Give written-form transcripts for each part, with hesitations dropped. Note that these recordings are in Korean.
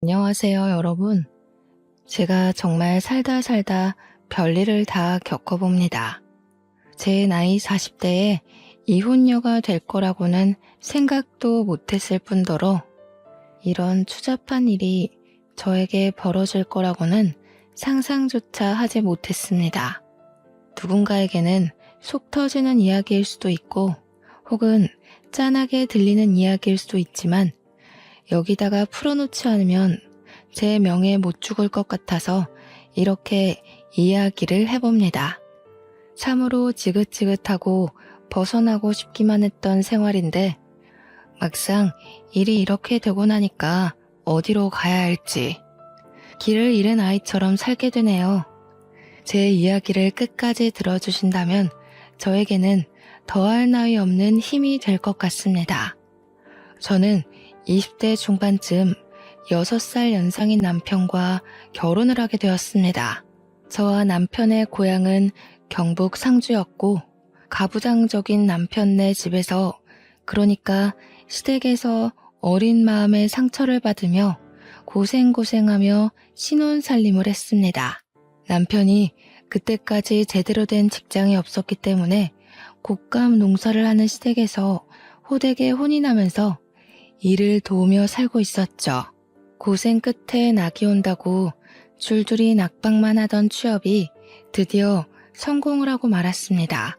안녕하세요, 여러분. 제가 정말 살다 살다 별일을 다 겪어봅니다. 제 나이 40대에 이혼녀가 될 거라고는 생각도 못했을 뿐더러 이런 추잡한 일이 저에게 벌어질 거라고는 상상조차 하지 못했습니다. 누군가에게는 속 터지는 이야기일 수도 있고 혹은 짠하게 들리는 이야기일 수도 있지만 여기다가 풀어놓지 않으면 제 명예 못 죽을 것 같아서 이렇게 이야기를 해봅니다. 참으로 지긋지긋하고 벗어나고 싶기만 했던 생활인데 막상 일이 이렇게 되고 나니까 어디로 가야 할지 길을 잃은 아이처럼 살게 되네요. 제 이야기를 끝까지 들어주신다면 저에게는 더할 나위 없는 힘이 될 것 같습니다. 저는 20대 중반쯤 6살 연상인 남편과 결혼을 하게 되었습니다. 저와 남편의 고향은 경북 상주였고 가부장적인 남편네 집에서 그러니까 시댁에서 어린 마음에 상처를 받으며 고생고생하며 신혼살림을 했습니다. 남편이 그때까지 제대로 된 직장이 없었기 때문에 곶감 농사를 하는 시댁에서 호되게 혼이 나면서 일을 도우며 살고 있었죠. 고생 끝에 낙이 온다고 줄줄이 낙방만 하던 취업이 드디어 성공을 하고 말았습니다.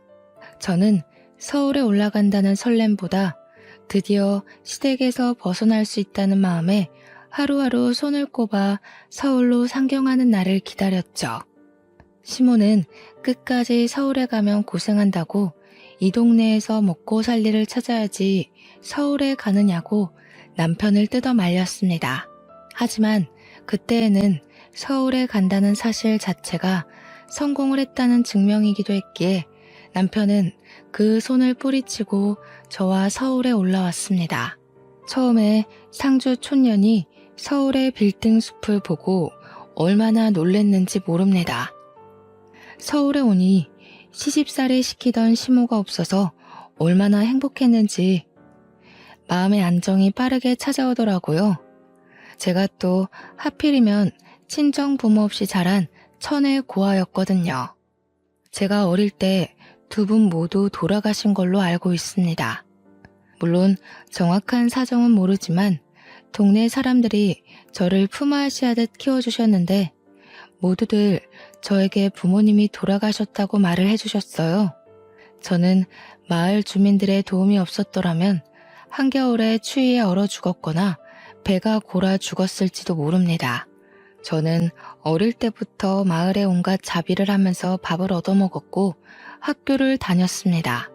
저는 서울에 올라간다는 설렘보다 드디어 시댁에서 벗어날 수 있다는 마음에 하루하루 손을 꼽아 서울로 상경하는 날을 기다렸죠. 시모는 끝까지 서울에 가면 고생한다고 이 동네에서 먹고 살 일을 찾아야지 서울에 가느냐고 남편을 뜯어 말렸습니다. 하지만 그때에는 서울에 간다는 사실 자체가 성공을 했다는 증명이기도 했기에 남편은 그 손을 뿌리치고 저와 서울에 올라왔습니다. 처음에 상주 촌년이 서울의 빌딩 숲을 보고 얼마나 놀랬는지 모릅니다. 서울에 오니 시집살이 시키던 시모가 없어서 얼마나 행복했는지 마음의 안정이 빠르게 찾아오더라고요. 제가 또 하필이면 친정 부모 없이 자란 천의 고아였거든요. 제가 어릴 때 두 분 모두 돌아가신 걸로 알고 있습니다. 물론 정확한 사정은 모르지만 동네 사람들이 저를 품앗이하듯 키워주셨는데 모두들 저에게 부모님이 돌아가셨다고 말을 해주셨어요. 저는 마을 주민들의 도움이 없었더라면 한겨울에 추위에 얼어 죽었거나 배가 골아 죽었을지도 모릅니다. 저는 어릴 때부터 마을에 온갖 자비를 하면서 밥을 얻어먹었고 학교를 다녔습니다.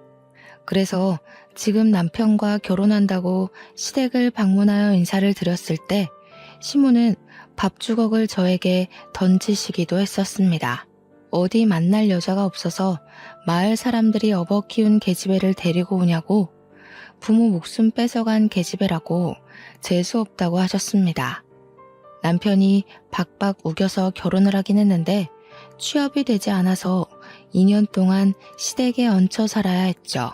그래서 지금 남편과 결혼한다고 시댁을 방문하여 인사를 드렸을 때 시모는 밥주걱을 저에게 던지시기도 했었습니다. 어디 만날 여자가 없어서 마을 사람들이 업어 키운 계집애를 데리고 오냐고 부모 목숨 뺏어간 계집애라고 재수 없다고 하셨습니다. 남편이 박박 우겨서 결혼을 하긴 했는데 취업이 되지 않아서 2년 동안 시댁에 얹혀 살아야 했죠.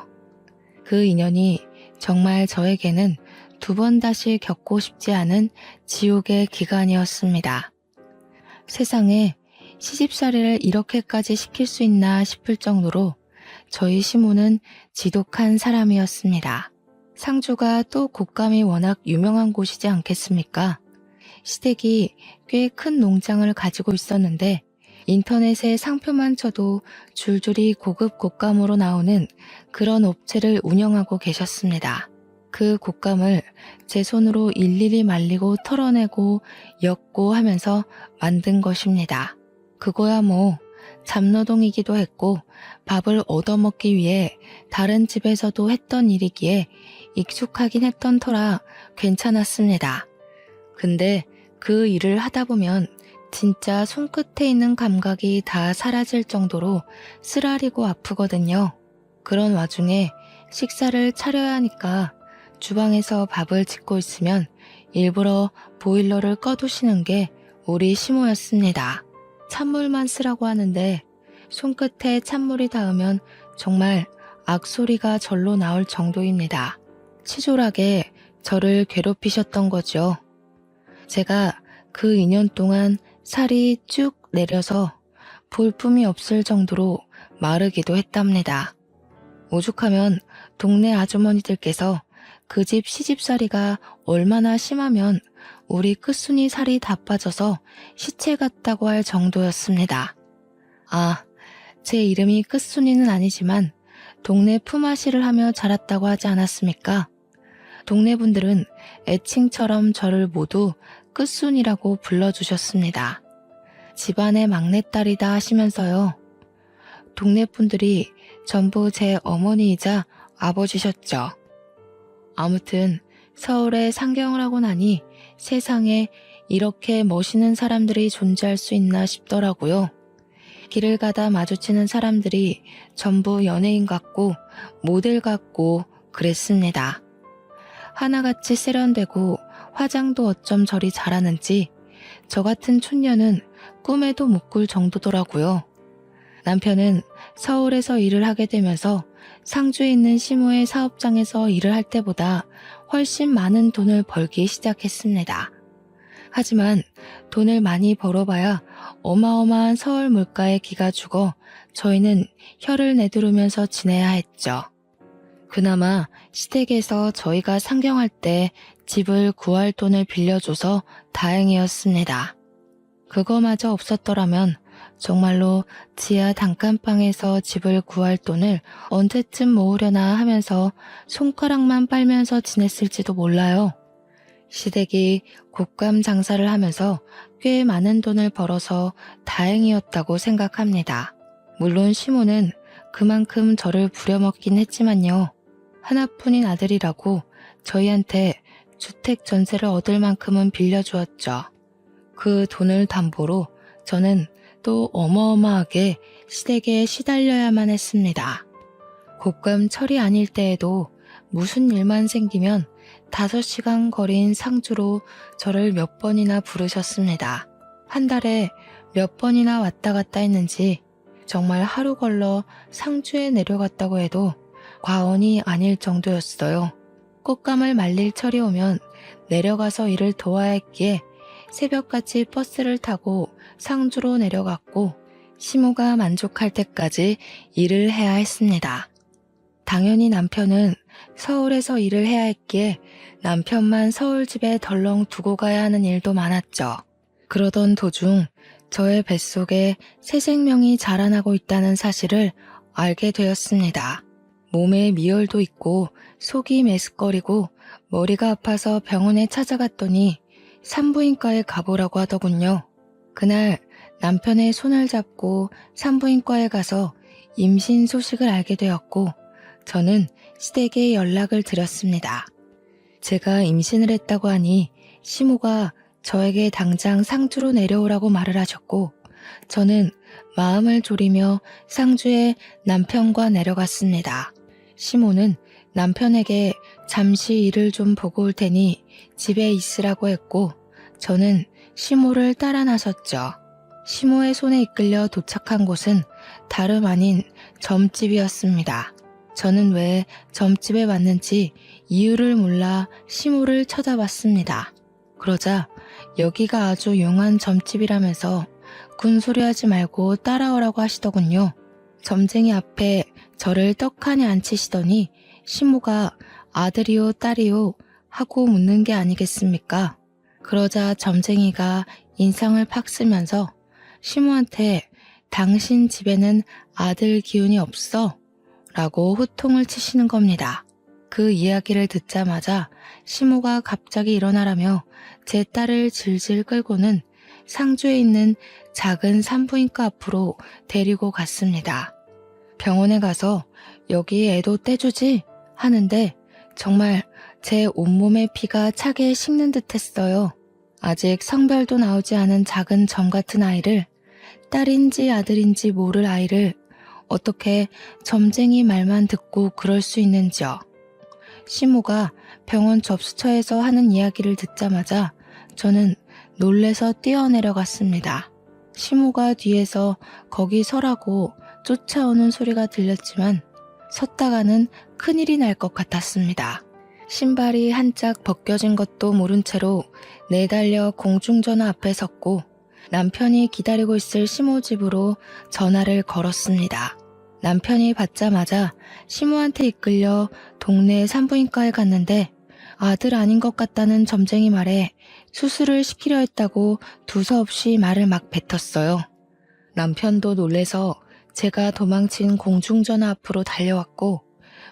그 인연이 정말 저에게는 두 번 다시 겪고 싶지 않은 지옥의 기간이었습니다. 세상에 시집살이를 이렇게까지 시킬 수 있나 싶을 정도로 저희 시모는 지독한 사람이었습니다. 상주가 또 곶감이 워낙 유명한 곳이지 않겠습니까? 시댁이 꽤 큰 농장을 가지고 있었는데 인터넷에 상표만 쳐도 줄줄이 고급 곶감으로 나오는 그런 업체를 운영하고 계셨습니다. 그 곶감을 제 손으로 일일이 말리고 털어내고 엮고 하면서 만든 것입니다. 그거야 뭐 잡노동이기도 했고 밥을 얻어먹기 위해 다른 집에서도 했던 일이기에 익숙하긴 했던 터라 괜찮았습니다. 근데 그 일을 하다 보면 진짜 손끝에 있는 감각이 다 사라질 정도로 쓰라리고 아프거든요. 그런 와중에 식사를 차려야 하니까 주방에서 밥을 짓고 있으면 일부러 보일러를 꺼두시는 게 우리 시모였습니다. 찬물만 쓰라고 하는데 손끝에 찬물이 닿으면 정말 악소리가 절로 나올 정도입니다. 치졸하게 저를 괴롭히셨던 거죠. 제가 그 2년 동안 살이 쭉 내려서 볼품이 없을 정도로 마르기도 했답니다. 오죽하면 동네 아주머니들께서 그 집 시집살이가 얼마나 심하면 우리 끝순이 살이 다 빠져서 시체 같다고 할 정도였습니다. 아, 제 이름이 끝순이는 아니지만 동네 품앗이를 하며 자랐다고 하지 않았습니까? 동네 분들은 애칭처럼 저를 모두 끝순이라고 불러주셨습니다. 집안의 막내딸이다 하시면서요. 동네 분들이 전부 제 어머니이자 아버지셨죠. 아무튼 서울에 상경을 하고 나니 세상에 이렇게 멋있는 사람들이 존재할 수 있나 싶더라고요. 길을 가다 마주치는 사람들이 전부 연예인 같고 모델 같고 그랬습니다. 하나같이 세련되고 화장도 어쩜 저리 잘하는지 저 같은 촌년은 꿈에도 못 꿀 정도더라고요. 남편은 서울에서 일을 하게 되면서 상주에 있는 시모의 사업장에서 일을 할 때보다 훨씬 많은 돈을 벌기 시작했습니다. 하지만 돈을 많이 벌어봐야 어마어마한 서울 물가에 기가 죽어 저희는 혀를 내두르면서 지내야 했죠. 그나마 시댁에서 저희가 상경할 때 집을 구할 돈을 빌려줘서 다행이었습니다. 그거마저 없었더라면 정말로 지하 단칸방에서 집을 구할 돈을 언제쯤 모으려나 하면서 손가락만 빨면서 지냈을지도 몰라요. 시댁이 곶감 장사를 하면서 꽤 많은 돈을 벌어서 다행이었다고 생각합니다. 물론 시모는 그만큼 저를 부려먹긴 했지만요. 하나뿐인 아들이라고 저희한테 주택 전세를 얻을 만큼은 빌려주었죠. 그 돈을 담보로 저는 또 어마어마하게 시댁에 시달려야만 했습니다. 곶감 철이 아닐 때에도 무슨 일만 생기면 5시간 거리인 상주로 저를 몇 번이나 부르셨습니다. 한 달에 몇 번이나 왔다 갔다 했는지 정말 하루 걸러 상주에 내려갔다고 해도 과언이 아닐 정도였어요. 꽃감을 말릴 철이 오면 내려가서 일을 도와야 했기에 새벽같이 버스를 타고 상주로 내려갔고 시모가 만족할 때까지 일을 해야 했습니다. 당연히 남편은 서울에서 일을 해야 했기에 남편만 서울집에 덜렁 두고 가야 하는 일도 많았죠. 그러던 도중 저의 뱃속에 새 생명이 자라나고 있다는 사실을 알게 되었습니다. 몸에 미열도 있고 속이 메스꺼리고 머리가 아파서 병원에 찾아갔더니 산부인과에 가보라고 하더군요. 그날 남편의 손을 잡고 산부인과에 가서 임신 소식을 알게 되었고 저는 시댁에 연락을 드렸습니다. 제가 임신을 했다고 하니 시모가 저에게 당장 상주로 내려오라고 말을 하셨고 저는 마음을 졸이며 상주에 남편과 내려갔습니다. 시모는 남편에게 잠시 일을 좀 보고 올 테니 집에 있으라고 했고 저는 시모를 따라 나섰죠. 시모의 손에 이끌려 도착한 곳은 다름 아닌 점집이었습니다. 저는 왜 점집에 왔는지 이유를 몰라 시모를 쳐다봤습니다. 그러자 여기가 아주 용한 점집이라면서 군소리하지 말고 따라오라고 하시더군요. 점쟁이 앞에 저를 떡하니 앉히시더니 시모가 아들이요 딸이요 하고 묻는 게 아니겠습니까? 그러자 점쟁이가 인상을 팍 쓰면서 시모한테 당신 집에는 아들 기운이 없어? 라고 호통을 치시는 겁니다. 그 이야기를 듣자마자 시모가 갑자기 일어나라며 제 딸을 질질 끌고는 상주에 있는 작은 산부인과 앞으로 데리고 갔습니다. 병원에 가서 여기 애도 떼주지? 하는데 정말 제 온몸의 피가 차게 식는 듯 했어요. 아직 성별도 나오지 않은 작은 점 같은 아이를, 딸인지 아들인지 모를 아이를 어떻게 점쟁이 말만 듣고 그럴 수 있는지요. 시모가 병원 접수처에서 하는 이야기를 듣자마자 저는 놀래서 뛰어내려갔습니다. 시모가 뒤에서 거기 서라고 쫓아오는 소리가 들렸지만 섰다가는 큰일이 날 것 같았습니다. 신발이 한 짝 벗겨진 것도 모른 채로 내달려 공중전화 앞에 섰고 남편이 기다리고 있을 시모 집으로 전화를 걸었습니다. 남편이 받자마자 시모한테 이끌려 동네 산부인과에 갔는데 아들 아닌 것 같다는 점쟁이 말에 수술을 시키려 했다고 두서없이 말을 막 뱉었어요. 남편도 놀래서 제가 도망친 공중전화 앞으로 달려왔고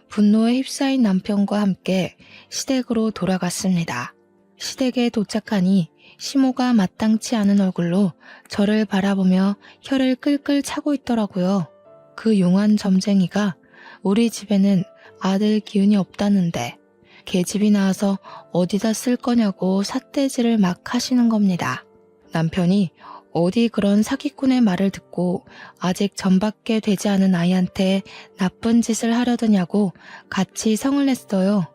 분노에 휩싸인 남편과 함께 시댁으로 돌아갔습니다. 시댁에 도착하니 시모가 마땅치 않은 얼굴로 저를 바라보며 혀를 끌끌 차고 있더라고요. 그 용한 점쟁이가 우리 집에는 아들 기운이 없다는데 계집이 나와서 어디다 쓸 거냐고 삿대질을 막 하시는 겁니다. 남편이 어디 그런 사기꾼의 말을 듣고 아직 전밖에 되지 않은 아이한테 나쁜 짓을 하려드냐고 같이 성을 냈어요.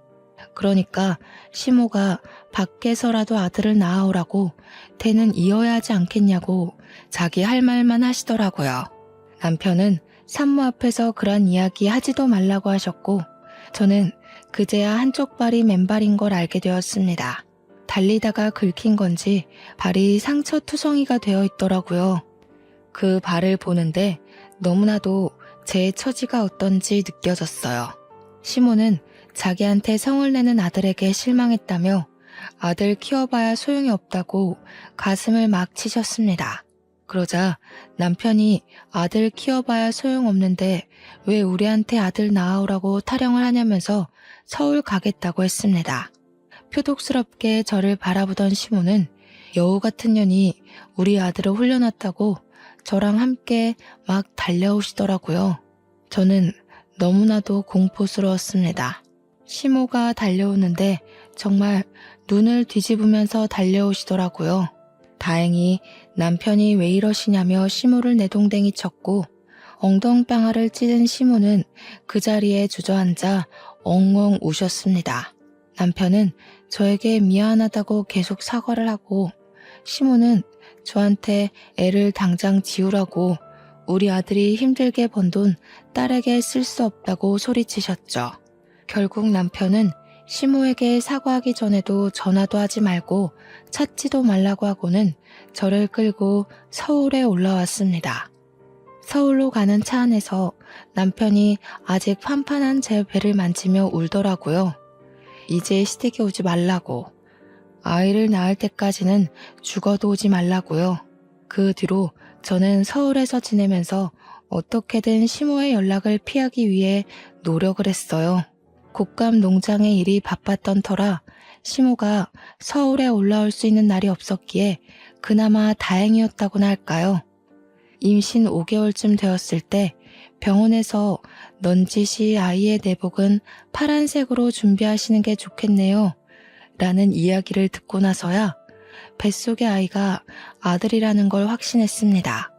그러니까 시모가 밖에서라도 아들을 낳아오라고 대는 이어야 하지 않겠냐고 자기 할 말만 하시더라고요. 남편은 산모 앞에서 그런 이야기 하지도 말라고 하셨고 저는 그제야 한쪽 발이 맨발인 걸 알게 되었습니다. 달리다가 긁힌 건지 발이 상처투성이가 되어 있더라고요. 그 발을 보는데 너무나도 제 처지가 어떤지 느껴졌어요. 시모는 자기한테 성을 내는 아들에게 실망했다며 아들 키워봐야 소용이 없다고 가슴을 막 치셨습니다. 그러자 남편이 아들 키워봐야 소용없는데 왜 우리한테 아들 낳아오라고 타령을 하냐면서 서울 가겠다고 했습니다. 표독스럽게 저를 바라보던 시모는 여우 같은 년이 우리 아들을 홀려놨다고 저랑 함께 막 달려오시더라고요. 저는 너무나도 공포스러웠습니다. 시모가 달려오는데 정말 눈을 뒤집으면서 달려오시더라고요. 다행히 남편이 왜 이러시냐며 시모를 내동댕이 쳤고 엉덩방아를 찌른 시모는 그 자리에 주저앉아 엉엉 우셨습니다. 남편은 저에게 미안하다고 계속 사과를 하고 시모는 저한테 애를 당장 지우라고 우리 아들이 힘들게 번 돈 딸에게 쓸 수 없다고 소리치셨죠. 결국 남편은 시모에게 사과하기 전에도 전화도 하지 말고 찾지도 말라고 하고는 저를 끌고 서울에 올라왔습니다. 서울로 가는 차 안에서 남편이 아직 판판한 제 배를 만지며 울더라고요. 이제 시댁에 오지 말라고. 아이를 낳을 때까지는 죽어도 오지 말라고요. 그 뒤로 저는 서울에서 지내면서 어떻게든 시모의 연락을 피하기 위해 노력을 했어요. 곶감 농장의 일이 바빴던 터라 시모가 서울에 올라올 수 있는 날이 없었기에 그나마 다행이었다고나 할까요. 임신 5개월쯤 되었을 때 병원에서 넌지시 아이의 내복은 파란색으로 준비하시는 게 좋겠네요. 라는 이야기를 듣고 나서야 뱃속의 아이가 아들이라는 걸 확신했습니다.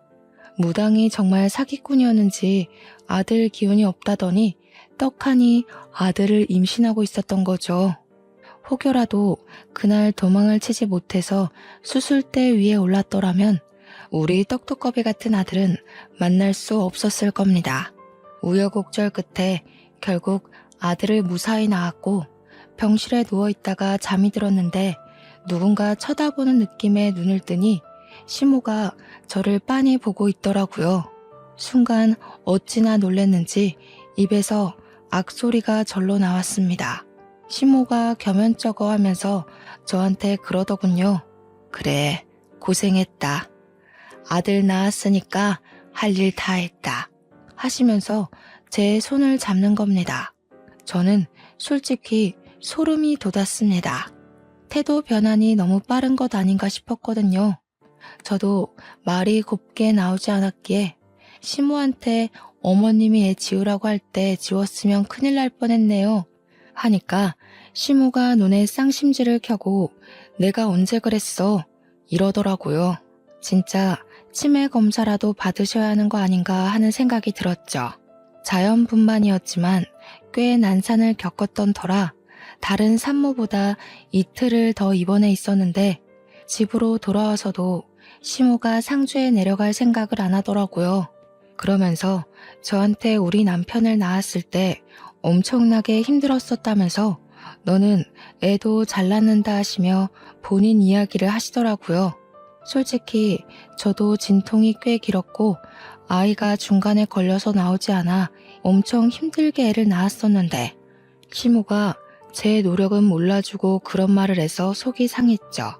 무당이 정말 사기꾼이었는지 아들 기운이 없다더니 떡하니 아들을 임신하고 있었던 거죠. 혹여라도 그날 도망을 치지 못해서 수술대 위에 올랐더라면 우리 떡두꺼비 같은 아들은 만날 수 없었을 겁니다. 우여곡절 끝에 결국 아들을 무사히 낳았고 병실에 누워있다가 잠이 들었는데 누군가 쳐다보는 느낌에 눈을 뜨니 시모가 저를 빤히 보고 있더라고요. 순간 어찌나 놀랐는지 입에서 악소리가 절로 나왔습니다. 시모가 겸연쩍어 하면서 저한테 그러더군요. 그래, 고생했다. 아들 낳았으니까 할 일 다 했다. 하시면서 제 손을 잡는 겁니다. 저는 솔직히 소름이 돋았습니다. 태도 변환이 너무 빠른 것 아닌가 싶었거든요. 저도 말이 곱게 나오지 않았기에 시모한테 어머님이 애 지우라고 할 때 지웠으면 큰일 날 뻔했네요. 하니까 시모가 눈에 쌍심지를 켜고 내가 언제 그랬어? 이러더라고요. 진짜 치매 검사라도 받으셔야 하는 거 아닌가 하는 생각이 들었죠. 자연분만이었지만 꽤 난산을 겪었던 터라 다른 산모보다 이틀을 더 입원해 있었는데 집으로 돌아와서도 시모가 상주에 내려갈 생각을 안 하더라고요. 그러면서 저한테 우리 남편을 낳았을 때 엄청나게 힘들었었다면서 너는 애도 잘 낳는다 하시며 본인 이야기를 하시더라고요. 솔직히 저도 진통이 꽤 길었고 아이가 중간에 걸려서 나오지 않아 엄청 힘들게 애를 낳았었는데 시모가 제 노력은 몰라주고 그런 말을 해서 속이 상했죠.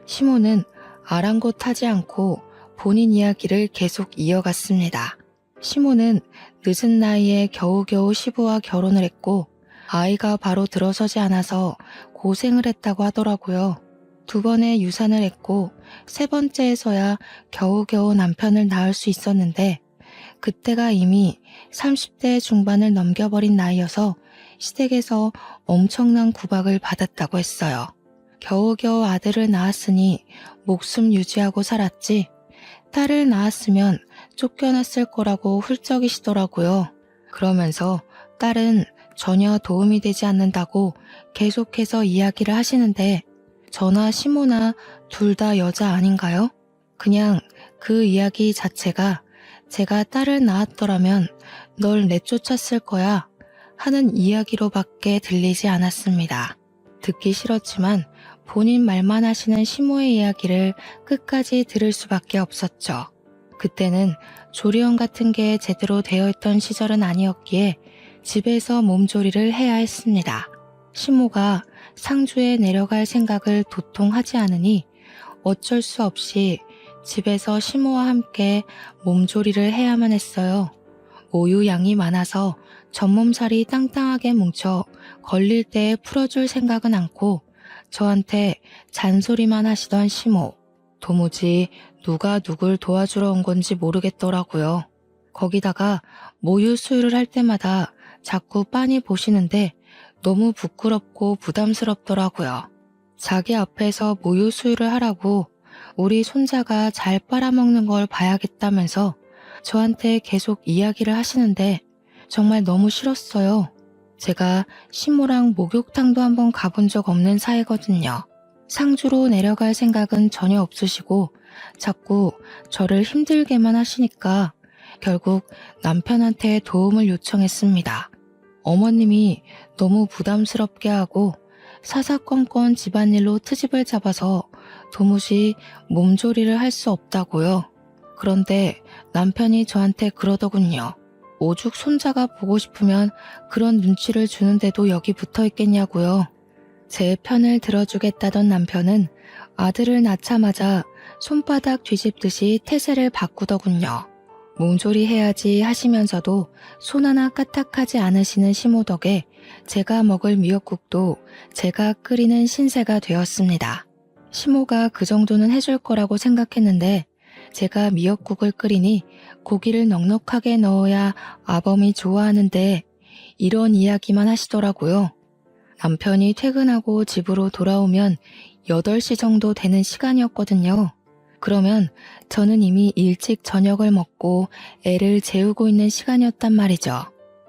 시모는 아랑곳하지 않고 본인 이야기를 계속 이어갔습니다. 시모는 늦은 나이에 겨우겨우 시부와 결혼을 했고 아이가 바로 들어서지 않아서 고생을 했다고 하더라고요. 2번의 유산을 했고 3번째에서야 겨우겨우 남편을 낳을 수 있었는데 그때가 이미 30대 중반을 넘겨버린 나이여서 시댁에서 엄청난 구박을 받았다고 했어요. 겨우겨우 아들을 낳았으니 목숨 유지하고 살았지 딸을 낳았으면 쫓겨났을 거라고 훌쩍이시더라고요. 그러면서 딸은 전혀 도움이 되지 않는다고 계속해서 이야기를 하시는데 저나 시모나 둘 다 여자 아닌가요? 그냥 그 이야기 자체가 제가 딸을 낳았더라면 널 내쫓았을 거야 하는 이야기로밖에 들리지 않았습니다. 듣기 싫었지만 본인 말만 하시는 시모의 이야기를 끝까지 들을 수밖에 없었죠. 그때는 조리원 같은 게 제대로 되어 있던 시절은 아니었기에 집에서 몸조리를 해야 했습니다. 시모가 상주에 내려갈 생각을 도통 하지 않으니 어쩔 수 없이 집에서 시모와 함께 몸조리를 해야만 했어요. 모유 양이 많아서 전몸살이 땅땅하게 뭉쳐 걸릴 때 풀어줄 생각은 않고 저한테 잔소리만 하시던 시모. 도무지 누가 누굴 도와주러 온 건지 모르겠더라고요. 거기다가 모유 수유를 할 때마다 자꾸 빤히 보시는데 너무 부끄럽고 부담스럽더라고요. 자기 앞에서 모유 수유를 하라고 우리 손자가 잘 빨아먹는 걸 봐야겠다면서 저한테 계속 이야기를 하시는데 정말 너무 싫었어요. 제가 시모랑 목욕탕도 한번 가본 적 없는 사이거든요. 상주로 내려갈 생각은 전혀 없으시고 자꾸 저를 힘들게만 하시니까 결국 남편한테 도움을 요청했습니다. 어머님이 너무 부담스럽게 하고 사사건건 집안일로 트집을 잡아서 도무지 몸조리를 할 수 없다고요. 그런데 남편이 저한테 그러더군요. 오죽 손자가 보고 싶으면 그런 눈치를 주는데도 여기 붙어 있겠냐고요. 제 편을 들어주겠다던 남편은 아들을 낳자마자 손바닥 뒤집듯이 태세를 바꾸더군요. 몸조리 해야지 하시면서도 손 하나 까딱하지 않으시는 시모 덕에 제가 먹을 미역국도 제가 끓이는 신세가 되었습니다. 시모가 그 정도는 해줄 거라고 생각했는데 제가 미역국을 끓이니 고기를 넉넉하게 넣어야 아범이 좋아하는데 이런 이야기만 하시더라고요. 남편이 퇴근하고 집으로 돌아오면 8시 정도 되는 시간이었거든요. 그러면 저는 이미 일찍 저녁을 먹고 애를 재우고 있는 시간이었단 말이죠.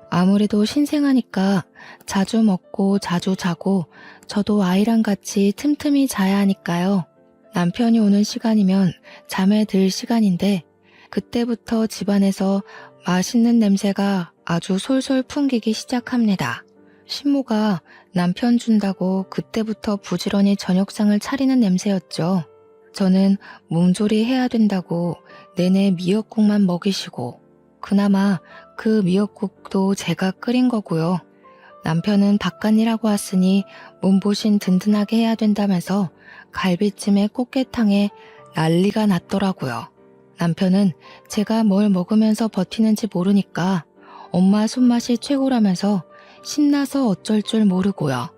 아무래도 신생아니까 자주 먹고 자주 자고 저도 아이랑 같이 틈틈이 자야 하니까요. 남편이 오는 시간이면 잠에 들 시간인데 그때부터 집안에서 맛있는 냄새가 아주 솔솔 풍기기 시작합니다. 신모가 남편 준다고 그때부터 부지런히 저녁상을 차리는 냄새였죠. 저는 몸조리 해야 된다고 내내 미역국만 먹이시고 그나마 그 미역국도 제가 끓인 거고요. 남편은 바깥일하고 왔으니 몸보신 든든하게 해야 된다면서 갈비찜에 꽃게탕에 난리가 났더라고요. 남편은 제가 뭘 먹으면서 버티는지 모르니까 엄마 손맛이 최고라면서 신나서 어쩔 줄 모르고요.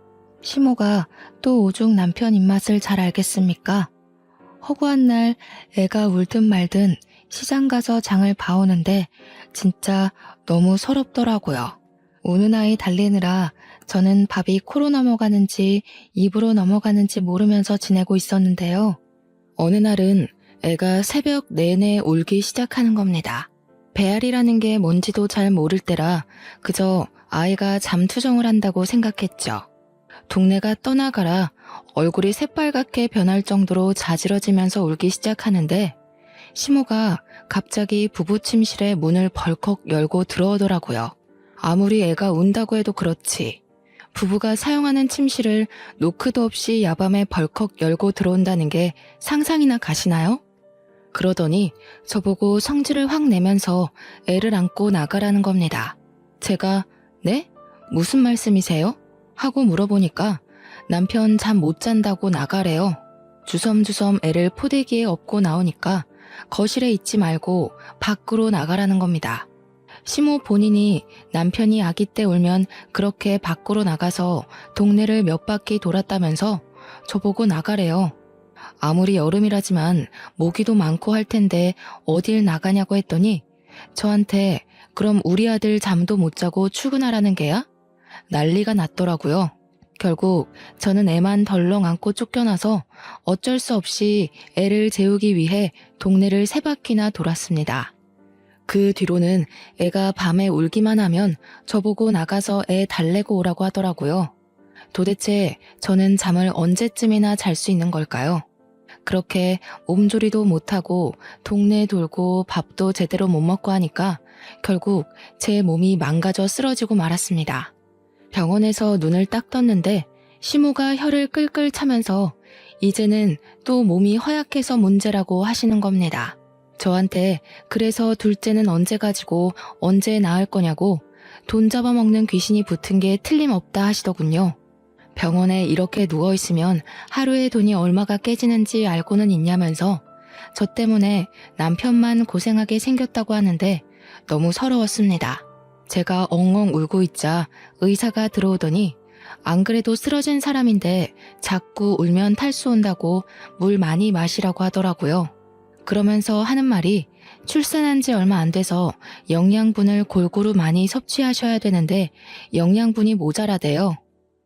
시모가 또 오죽 남편 입맛을 잘 알겠습니까? 허구한 날 애가 울든 말든 시장 가서 장을 봐오는데 진짜 너무 서럽더라고요. 우는 아이 달래느라 저는 밥이 코로 넘어가는지 입으로 넘어가는지 모르면서 지내고 있었는데요. 어느 날은 애가 새벽 내내 울기 시작하는 겁니다. 배앓이라는 게 뭔지도 잘 모를 때라 그저 아이가 잠투정을 한다고 생각했죠. 동네가 떠나가라 얼굴이 새빨갛게 변할 정도로 자지러지면서 울기 시작하는데 시모가 갑자기 부부 침실에 문을 벌컥 열고 들어오더라고요. 아무리 애가 운다고 해도 그렇지 부부가 사용하는 침실을 노크도 없이 야밤에 벌컥 열고 들어온다는 게 상상이나 가시나요? 그러더니 저보고 성질을 확 내면서 애를 안고 나가라는 겁니다. 제가 네? 무슨 말씀이세요? 하고 물어보니까 남편 잠 못 잔다고 나가래요. 주섬주섬 애를 포대기에 업고 나오니까 거실에 있지 말고 밖으로 나가라는 겁니다. 시모 본인이 남편이 아기 때 울면 그렇게 밖으로 나가서 동네를 몇 바퀴 돌았다면서 저보고 나가래요. 아무리 여름이라지만 모기도 많고 할 텐데 어딜 나가냐고 했더니 저한테 그럼 우리 아들 잠도 못 자고 출근하라는 게야? 난리가 났더라고요. 결국 저는 애만 덜렁 안고 쫓겨나서 어쩔 수 없이 애를 재우기 위해 동네를 3바퀴나 돌았습니다. 그 뒤로는 애가 밤에 울기만 하면 저보고 나가서 애 달래고 오라고 하더라고요. 도대체 저는 잠을 언제쯤이나 잘 수 있는 걸까요? 그렇게 몸조리도 못하고 동네 돌고 밥도 제대로 못 먹고 하니까 결국 제 몸이 망가져 쓰러지고 말았습니다. 병원에서 눈을 딱 떴는데 시모가 혀를 끌끌 차면서 이제는 또 몸이 허약해서 문제라고 하시는 겁니다. 저한테 그래서 둘째는 언제 가지고 언제 낳을 거냐고 돈 잡아먹는 귀신이 붙은 게 틀림없다 하시더군요. 병원에 이렇게 누워있으면 하루에 돈이 얼마가 깨지는지 알고는 있냐면서 저 때문에 남편만 고생하게 생겼다고 하는데 너무 서러웠습니다. 제가 엉엉 울고 있자 의사가 들어오더니 안 그래도 쓰러진 사람인데 자꾸 울면 탈수 온다고 물 많이 마시라고 하더라고요. 그러면서 하는 말이 출산한 지 얼마 안 돼서 영양분을 골고루 많이 섭취하셔야 되는데 영양분이 모자라대요.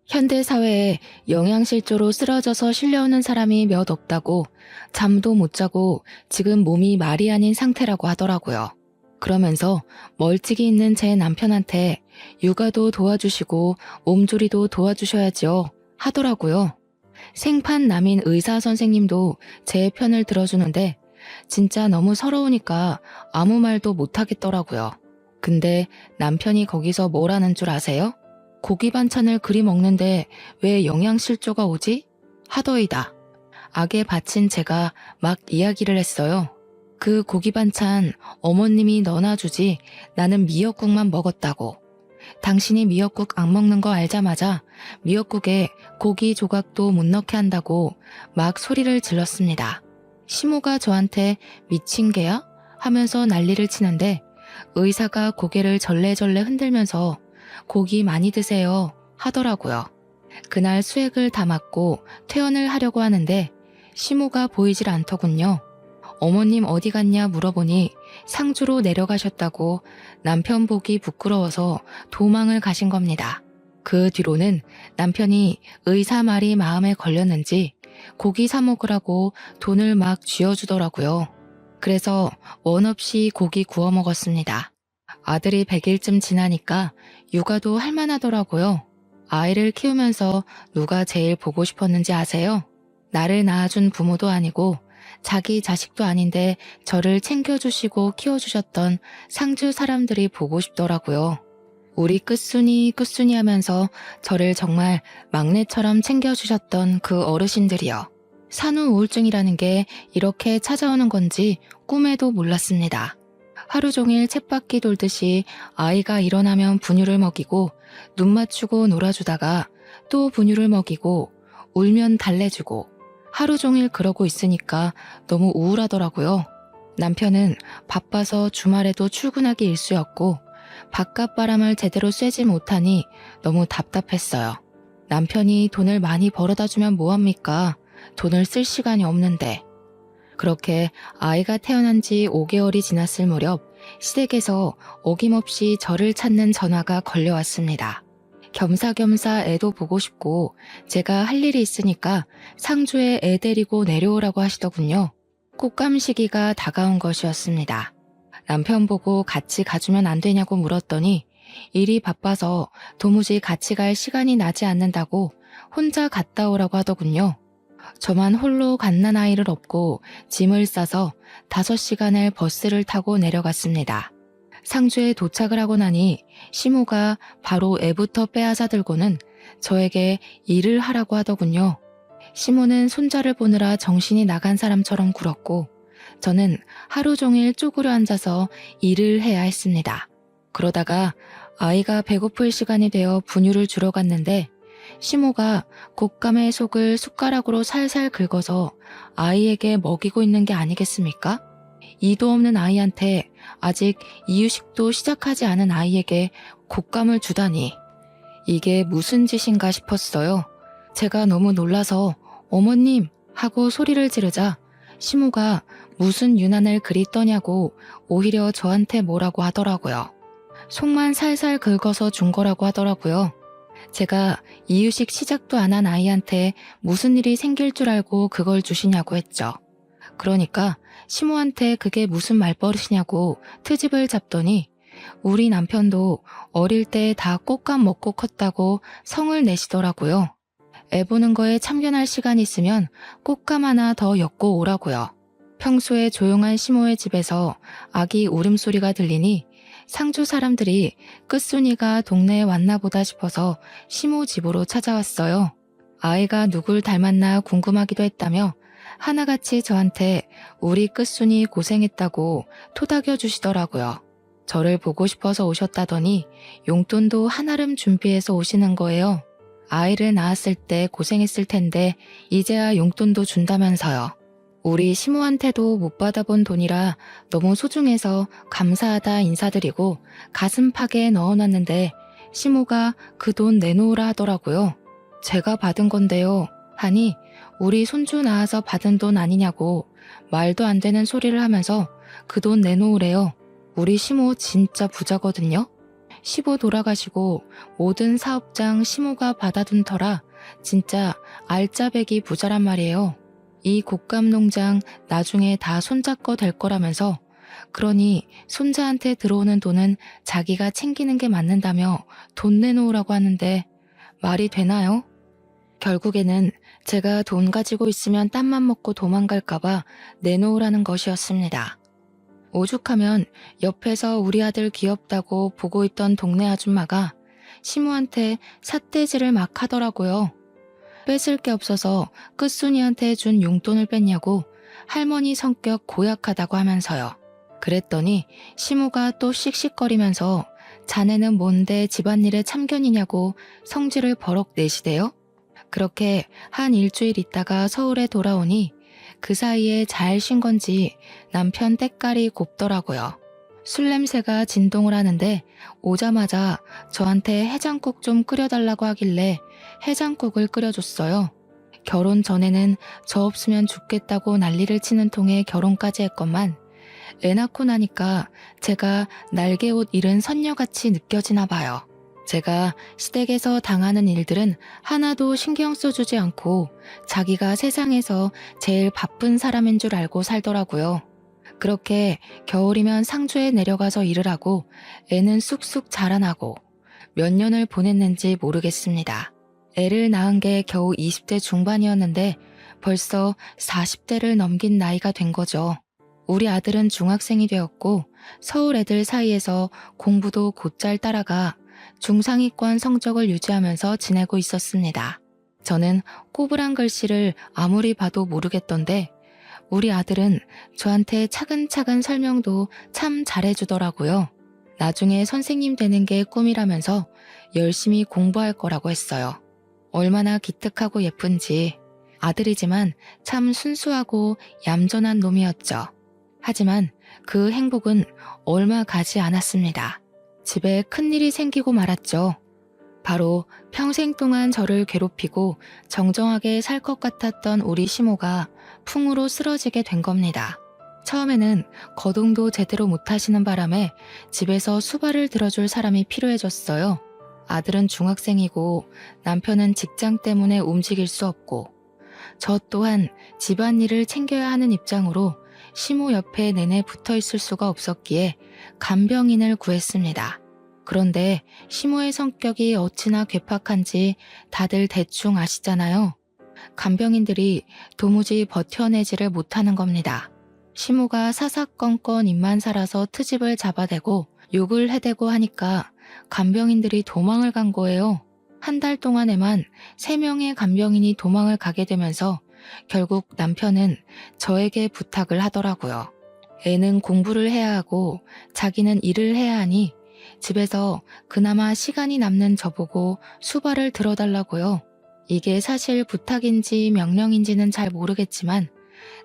현대사회에 영양실조로 쓰러져서 실려오는 사람이 몇 없다고 잠도 못 자고 지금 몸이 말이 아닌 상태라고 하더라고요. 그러면서 멀찍이 있는 제 남편한테 육아도 도와주시고 몸조리도 도와주셔야죠 하더라고요. 생판 남인 의사 선생님도 제 편을 들어주는데 진짜 너무 서러우니까 아무 말도 못하겠더라고요. 근데 남편이 거기서 뭐라는 줄 아세요? 고기 반찬을 그리 먹는데 왜 영양실조가 오지? 하더이다. 악에 바친 제가 막 이야기를 했어요. 그 고기 반찬 어머님이 넣어주지 나는 미역국만 먹었다고. 당신이 미역국 안 먹는 거 알자마자 미역국에 고기 조각도 못 넣게 한다고 막 소리를 질렀습니다. 시모가 저한테 미친 개야? 하면서 난리를 치는데 의사가 고개를 절레절레 흔들면서 고기 많이 드세요 하더라고요. 그날 수액을 다 맞고 퇴원을 하려고 하는데 시모가 보이질 않더군요. 어머님 어디 갔냐 물어보니 상주로 내려가셨다고 남편 보기 부끄러워서 도망을 가신 겁니다. 그 뒤로는 남편이 의사 말이 마음에 걸렸는지 고기 사 먹으라고 돈을 막 쥐어주더라고요. 그래서 원 없이 고기 구워 먹었습니다. 아들이 100일쯤 지나니까 육아도 할만하더라고요. 아이를 키우면서 누가 제일 보고 싶었는지 아세요? 나를 낳아준 부모도 아니고 자기 자식도 아닌데 저를 챙겨주시고 키워주셨던 상주 사람들이 보고 싶더라고요. 우리 끝순이 끝순이 하면서 저를 정말 막내처럼 챙겨주셨던 그 어르신들이요. 산후 우울증이라는 게 이렇게 찾아오는 건지 꿈에도 몰랐습니다. 하루 종일 쳇바퀴 돌듯이 아이가 일어나면 분유를 먹이고 눈 맞추고 놀아주다가 또 분유를 먹이고 울면 달래주고 하루 종일 그러고 있으니까 너무 우울하더라고요. 남편은 바빠서 주말에도 출근하기 일쑤였고 바깥 바람을 제대로 쐬지 못하니 너무 답답했어요. 남편이 돈을 많이 벌어다 주면 뭐합니까? 돈을 쓸 시간이 없는데. 그렇게 아이가 태어난 지 5개월이 지났을 무렵 시댁에서 어김없이 저를 찾는 전화가 걸려왔습니다. 겸사겸사 애도 보고 싶고 제가 할 일이 있으니까 상주에 애 데리고 내려오라고 하시더군요. 꽃감 시기가 다가온 것이었습니다. 남편 보고 같이 가주면 안 되냐고 물었더니 일이 바빠서 도무지 같이 갈 시간이 나지 않는다고 혼자 갔다 오라고 하더군요. 저만 홀로 갓난아이를 업고 짐을 싸서 5시간을 버스를 타고 내려갔습니다. 상주에 도착을 하고 나니 시모가 바로 애부터 빼앗아 들고는 저에게 일을 하라고 하더군요. 시모는 손자를 보느라 정신이 나간 사람처럼 굴었고 저는 하루 종일 쪼그려 앉아서 일을 해야 했습니다. 그러다가 아이가 배고플 시간이 되어 분유를 주러 갔는데 시모가 곶감의 속을 숟가락으로 살살 긁어서 아이에게 먹이고 있는 게 아니겠습니까? 이도 없는 아이한테 아직 이유식도 시작하지 않은 아이에게 곶감을 주다니 이게 무슨 짓인가 싶었어요. 제가 너무 놀라서 어머님 하고 소리를 지르자 시모가 무슨 유난을 그리 떠냐고 오히려 저한테 뭐라고 하더라고요. 속만 살살 긁어서 준 거라고 하더라고요. 제가 이유식 시작도 안 한 아이한테 무슨 일이 생길 줄 알고 그걸 주시냐고 했죠. 그러니까 시모한테 그게 무슨 말버릇이냐고 트집을 잡더니 우리 남편도 어릴 때 다 곶감 먹고 컸다고 성을 내시더라고요. 애 보는 거에 참견할 시간 있으면 곶감 하나 더 엮고 오라고요. 평소에 조용한 시모의 집에서 아기 울음소리가 들리니 상주 사람들이 끝순이가 동네에 왔나 보다 싶어서 시모 집으로 찾아왔어요. 아이가 누굴 닮았나 궁금하기도 했다며 하나같이 저한테 우리 끝순이 고생했다고 토닥여 주시더라고요. 저를 보고 싶어서 오셨다더니 용돈도 한아름 준비해서 오시는 거예요. 아이를 낳았을 때 고생했을 텐데 이제야 용돈도 준다면서요. 우리 시모한테도 못 받아본 돈이라 너무 소중해서 감사하다 인사드리고 가슴팍에 넣어놨는데 시모가 그 돈 내놓으라 하더라고요. 제가 받은 건데요. 하니 우리 손주 낳아서 받은 돈 아니냐고 말도 안 되는 소리를 하면서 그 돈 내놓으래요. 우리 시모 진짜 부자거든요. 시부 돌아가시고 모든 사업장 시모가 받아둔 터라 진짜 알짜배기 부자란 말이에요. 이 곶감 농장 나중에 다 손자 거 될 거라면서 그러니 손자한테 들어오는 돈은 자기가 챙기는 게 맞는다며 돈 내놓으라고 하는데 말이 되나요? 결국에는 제가 돈 가지고 있으면 땀만 먹고 도망갈까봐 내놓으라는 것이었습니다. 오죽하면 옆에서 우리 아들 귀엽다고 보고 있던 동네 아줌마가 시모한테 삿대질을 막 하더라고요. 뺏을 게 없어서 끝순이한테 준 용돈을 뺐냐고 할머니 성격 고약하다고 하면서요. 그랬더니 시모가 또 씩씩거리면서 자네는 뭔데 집안일에 참견이냐고 성질을 버럭 내시대요. 그렇게 한 일주일 있다가 서울에 돌아오니 그 사이에 잘 쉰 건지 남편 때깔이 곱더라고요. 술 냄새가 진동을 하는데 오자마자 저한테 해장국 좀 끓여달라고 하길래 해장국을 끓여줬어요. 결혼 전에는 저 없으면 죽겠다고 난리를 치는 통에 결혼까지 했건만 애 낳고 나니까 제가 날개옷 잃은 선녀같이 느껴지나 봐요. 제가 시댁에서 당하는 일들은 하나도 신경 써주지 않고 자기가 세상에서 제일 바쁜 사람인 줄 알고 살더라고요. 그렇게 겨울이면 상주에 내려가서 일을 하고 애는 쑥쑥 자라나고 몇 년을 보냈는지 모르겠습니다. 애를 낳은 게 겨우 20대 중반이었는데 벌써 40대를 넘긴 나이가 된 거죠. 우리 아들은 중학생이 되었고 서울 애들 사이에서 공부도 곧잘 따라가 중상위권 성적을 유지하면서 지내고 있었습니다. 저는 꼬부랑 글씨를 아무리 봐도 모르겠던데 우리 아들은 저한테 차근차근 설명도 참 잘해주더라고요. 나중에 선생님 되는 게 꿈이라면서 열심히 공부할 거라고 했어요. 얼마나 기특하고 예쁜지. 아들이지만 참 순수하고 얌전한 놈이었죠. 하지만 그 행복은 얼마 가지 않았습니다. 집에 큰일이 생기고 말았죠. 바로 평생 동안 저를 괴롭히고 정정하게 살 것 같았던 우리 시모가 풍으로 쓰러지게 된 겁니다. 처음에는 거동도 제대로 못하시는 바람에 집에서 수발을 들어줄 사람이 필요해졌어요. 아들은 중학생이고 남편은 직장 때문에 움직일 수 없고 저 또한 집안일을 챙겨야 하는 입장으로 시모 옆에 내내 붙어 있을 수가 없었기에 간병인을 구했습니다. 그런데 시모의 성격이 어찌나 괴팍한지 다들 대충 아시잖아요. 간병인들이 도무지 버텨내지를 못하는 겁니다. 시모가 사사건건 입만 살아서 트집을 잡아대고 욕을 해대고 하니까 간병인들이 도망을 간 거예요. 한 달 동안에만 3명의 간병인이 도망을 가게 되면서 결국 남편은 저에게 부탁을 하더라고요. 애는 공부를 해야 하고 자기는 일을 해야 하니 집에서 그나마 시간이 남는 저보고 수발을 들어달라고요. 이게 사실 부탁인지 명령인지는 잘 모르겠지만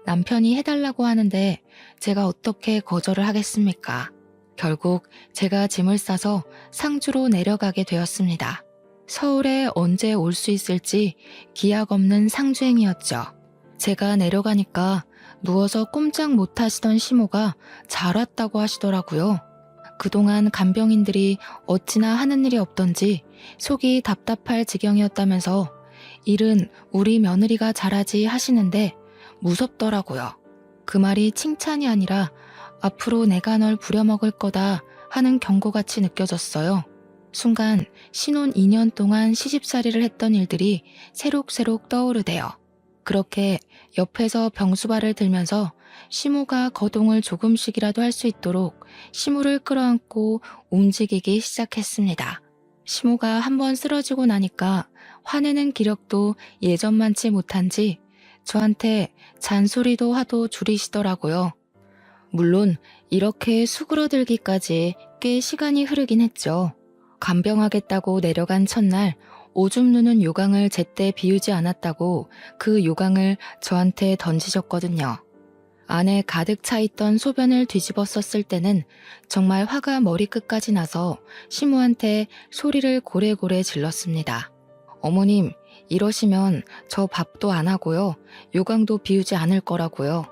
남편이 해달라고 하는데 제가 어떻게 거절을 하겠습니까? 결국 제가 짐을 싸서 상주로 내려가게 되었습니다. 서울에 언제 올 수 있을지 기약 없는 상주행이었죠. 제가 내려가니까 누워서 꼼짝 못 하시던 시모가 잘 왔다고 하시더라고요. 그동안 간병인들이 어찌나 하는 일이 없던지 속이 답답할 지경이었다면서 일은 우리 며느리가 잘하지 하시는데 무섭더라고요. 그 말이 칭찬이 아니라 앞으로 내가 널 부려먹을 거다 하는 경고같이 느껴졌어요. 순간 신혼 2년 동안 시집살이를 했던 일들이 새록새록 떠오르대요. 그렇게 옆에서 병수발을 들면서 시모가 거동을 조금씩이라도 할 수 있도록 시모를 끌어안고 움직이기 시작했습니다. 시모가 한번 쓰러지고 나니까 화내는 기력도 예전만치 못한지 저한테 잔소리도 하도 줄이시더라고요. 물론 이렇게 수그러들기까지 꽤 시간이 흐르긴 했죠. 간병하겠다고 내려간 첫날 오줌 누는 요강을 제때 비우지 않았다고 그 요강을 저한테 던지셨거든요. 안에 가득 차 있던 소변을 뒤집었었을 때는 정말 화가 머리끝까지 나서 시모한테 소리를 고래고래 질렀습니다. 어머님, 이러시면 저 밥도 안 하고요. 요강도 비우지 않을 거라고요.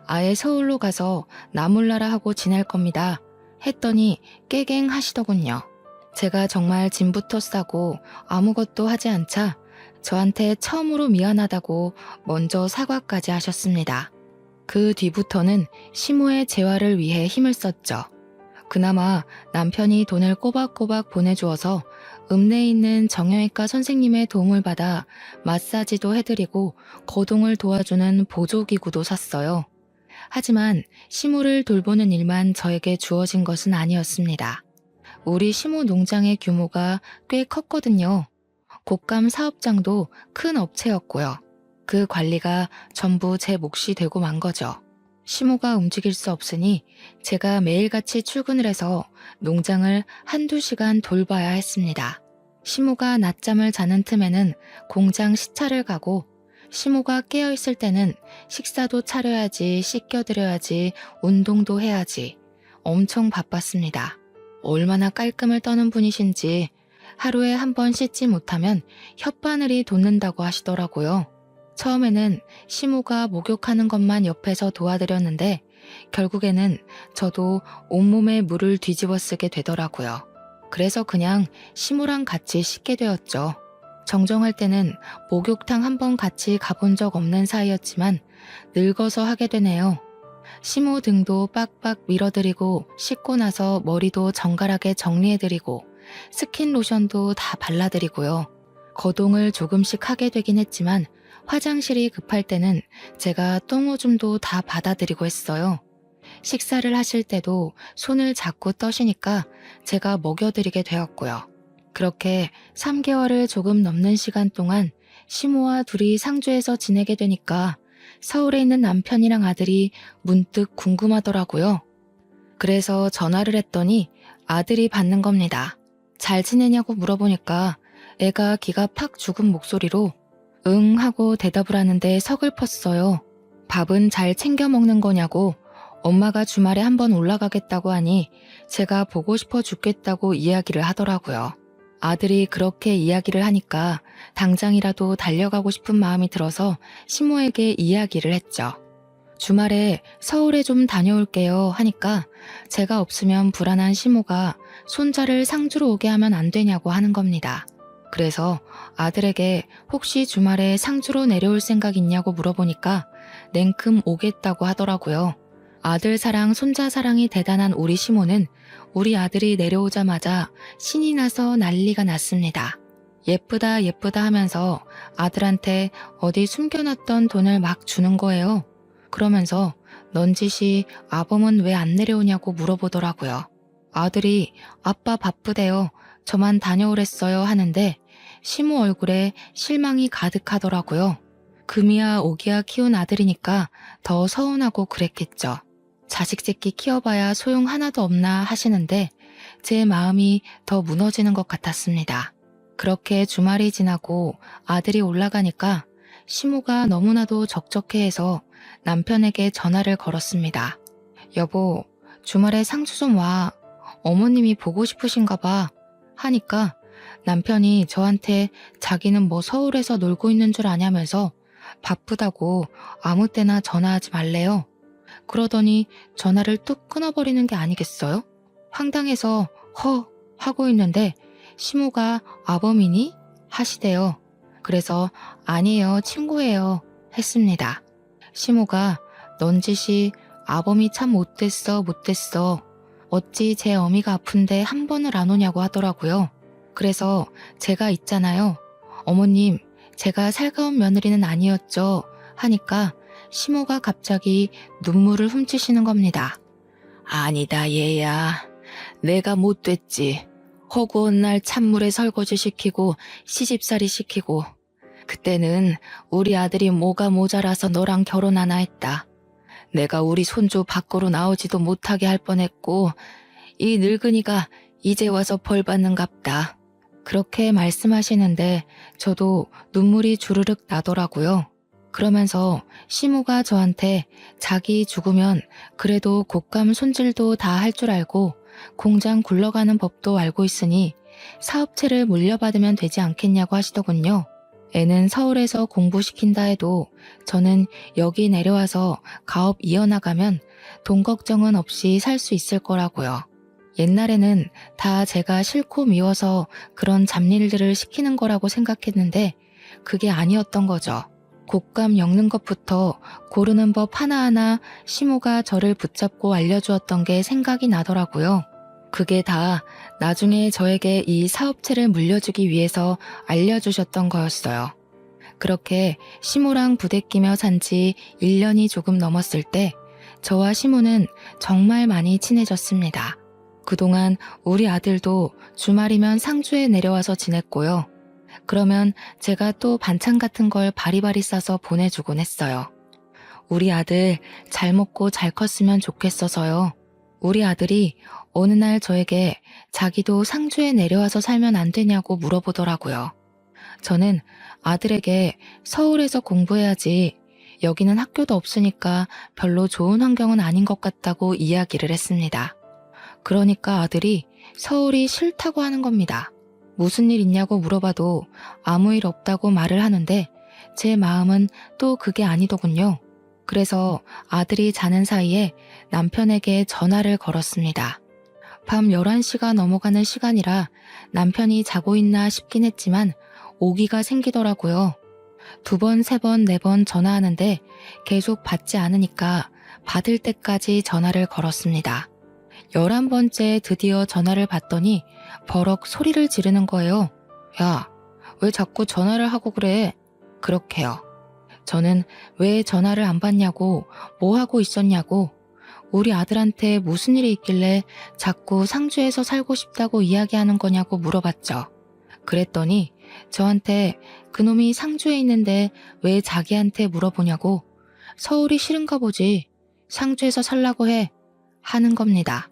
아예 서울로 가서 나몰라라 하고 지낼 겁니다. 했더니 깨갱 하시더군요. 제가 정말 짐부터 싸고 아무것도 하지 않자 저한테 처음으로 미안하다고 먼저 사과까지 하셨습니다. 그 뒤부터는 시모의 재활을 위해 힘을 썼죠. 그나마 남편이 돈을 꼬박꼬박 보내주어서 읍내에 있는 정형외과 선생님의 도움을 받아 마사지도 해드리고 거동을 도와주는 보조기구도 샀어요. 하지만 시모를 돌보는 일만 저에게 주어진 것은 아니었습니다. 우리 시모 농장의 규모가 꽤 컸거든요. 곶감 사업장도 큰 업체였고요. 그 관리가 전부 제 몫이 되고 만 거죠. 시모가 움직일 수 없으니 제가 매일같이 출근을 해서 농장을 한두 시간 돌봐야 했습니다. 시모가 낮잠을 자는 틈에는 공장 시차를 가고 시모가 깨어있을 때는 식사도 차려야지, 씻겨드려야지, 운동도 해야지. 엄청 바빴습니다. 얼마나 깔끔을 떠는 분이신지 하루에 한 번 씻지 못하면 혓바늘이 돋는다고 하시더라고요. 처음에는 시모가 목욕하는 것만 옆에서 도와드렸는데 결국에는 저도 온몸에 물을 뒤집어 쓰게 되더라고요. 그래서 그냥 시모랑 같이 씻게 되었죠. 정정할 때는 목욕탕 한 번 같이 가본 적 없는 사이였지만 늙어서 하게 되네요. 시모 등도 빡빡 밀어드리고 씻고 나서 머리도 정갈하게 정리해드리고 스킨 로션도 다 발라드리고요. 거동을 조금씩 하게 되긴 했지만 화장실이 급할 때는 제가 똥오줌도 다 받아드리고 했어요. 식사를 하실 때도 손을 자꾸 떠시니까 제가 먹여드리게 되었고요. 그렇게 3개월을 조금 넘는 시간 동안 시모와 둘이 상주에서 지내게 되니까 서울에 있는 남편이랑 아들이 문득 궁금하더라고요. 그래서 전화를 했더니 아들이 받는 겁니다. 잘 지내냐고 물어보니까 애가 기가 팍 죽은 목소리로 응 하고 대답을 하는데 서글펐어요. 밥은 잘 챙겨 먹는 거냐고 엄마가 주말에 한번 올라가겠다고 하니 제가 보고 싶어 죽겠다고 이야기를 하더라고요. 아들이 그렇게 이야기를 하니까 당장이라도 달려가고 싶은 마음이 들어서 시모에게 이야기를 했죠. 주말에 서울에 좀 다녀올게요 하니까 제가 없으면 불안한 시모가 손자를 상주로 오게 하면 안 되냐고 하는 겁니다. 그래서 아들에게 혹시 주말에 상주로 내려올 생각 있냐고 물어보니까 냉큼 오겠다고 하더라고요. 아들 사랑, 손자 사랑이 대단한 우리 시모는 우리 아들이 내려오자마자 신이 나서 난리가 났습니다. 예쁘다 예쁘다 하면서 아들한테 어디 숨겨놨던 돈을 막 주는 거예요. 그러면서 넌지시 아범은 왜 안 내려오냐고 물어보더라고요. 아들이 아빠 바쁘대요. 저만 다녀오랬어요 하는데 시모 얼굴에 실망이 가득하더라고요. 금이야 오기야 키운 아들이니까 더 서운하고 그랬겠죠. 자식 새끼 키워봐야 소용 하나도 없나 하시는데 제 마음이 더 무너지는 것 같았습니다. 그렇게 주말이 지나고 아들이 올라가니까 시모가 너무나도 적적해해서 남편에게 전화를 걸었습니다. 여보, 주말에 상주 좀 와. 어머님이 보고 싶으신가 봐. 하니까 남편이 저한테 자기는 뭐 서울에서 놀고 있는 줄 아냐면서 바쁘다고 아무 때나 전화하지 말래요. 그러더니 전화를 뚝 끊어버리는 게 아니겠어요? 황당해서 허 하고 있는데 시모가 아범이니? 하시대요. 그래서 아니에요, 친구예요 했습니다. 시모가 넌짓이 아범이 참 못됐어 못됐어. 어찌 제 어미가 아픈데 한 번을 안 오냐고 하더라고요. 그래서 제가 있잖아요. 어머님, 제가 살가운 며느리는 아니었죠 하니까 시모가 갑자기 눈물을 훔치시는 겁니다. 아니다 얘야. 내가 못됐지. 허구한 날 찬물에 설거지 시키고 시집살이 시키고 그때는 우리 아들이 뭐가 모자라서 너랑 결혼하나 했다. 내가 우리 손주 밖으로 나오지도 못하게 할 뻔했고 이 늙은이가 이제 와서 벌 받는갑다. 그렇게 말씀하시는데 저도 눈물이 주르륵 나더라고요. 그러면서 시모가 저한테 자기 죽으면 그래도 곶감 손질도 다 할 줄 알고 공장 굴러가는 법도 알고 있으니 사업체를 물려받으면 되지 않겠냐고 하시더군요. 애는 서울에서 공부시킨다 해도 저는 여기 내려와서 가업 이어나가면 돈 걱정은 없이 살 수 있을 거라고요. 옛날에는 다 제가 싫고 미워서 그런 잡일들을 시키는 거라고 생각했는데 그게 아니었던 거죠. 곶감 엮는 것부터 고르는 법 하나하나 시모가 저를 붙잡고 알려주었던 게 생각이 나더라고요. 그게 다 나중에 저에게 이 사업체를 물려주기 위해서 알려주셨던 거였어요. 그렇게 시모랑 부대끼며 산 지 1년이 조금 넘었을 때 저와 시모는 정말 많이 친해졌습니다. 그동안 우리 아들도 주말이면 상주에 내려와서 지냈고요. 그러면 제가 또 반찬 같은 걸 바리바리 싸서 보내주곤 했어요. 우리 아들 잘 먹고 잘 컸으면 좋겠어서요. 우리 아들이 어느 날 저에게 자기도 상주에 내려와서 살면 안 되냐고 물어보더라고요. 저는 아들에게 서울에서 공부해야지 여기는 학교도 없으니까 별로 좋은 환경은 아닌 것 같다고 이야기를 했습니다. 그러니까 아들이 서울이 싫다고 하는 겁니다. 무슨 일 있냐고 물어봐도 아무 일 없다고 말을 하는데 제 마음은 또 그게 아니더군요. 그래서 아들이 자는 사이에 남편에게 전화를 걸었습니다. 밤 11시가 넘어가는 시간이라 남편이 자고 있나 싶긴 했지만 오기가 생기더라고요. 2번, 3번, 4번 전화하는데 계속 받지 않으니까 받을 때까지 전화를 걸었습니다. 11번째 드디어 전화를 받더니 버럭 소리를 지르는 거예요. 야, 왜 자꾸 전화를 하고 그래? 그렇게요. 저는 왜 전화를 안 받냐고, 뭐 하고 있었냐고, 우리 아들한테 무슨 일이 있길래 자꾸 상주에서 살고 싶다고 이야기하는 거냐고 물어봤죠. 그랬더니 저한테 그놈이 상주에 있는데 왜 자기한테 물어보냐고, 서울이 싫은가 보지, 상주에서 살라고 해, 하는 겁니다.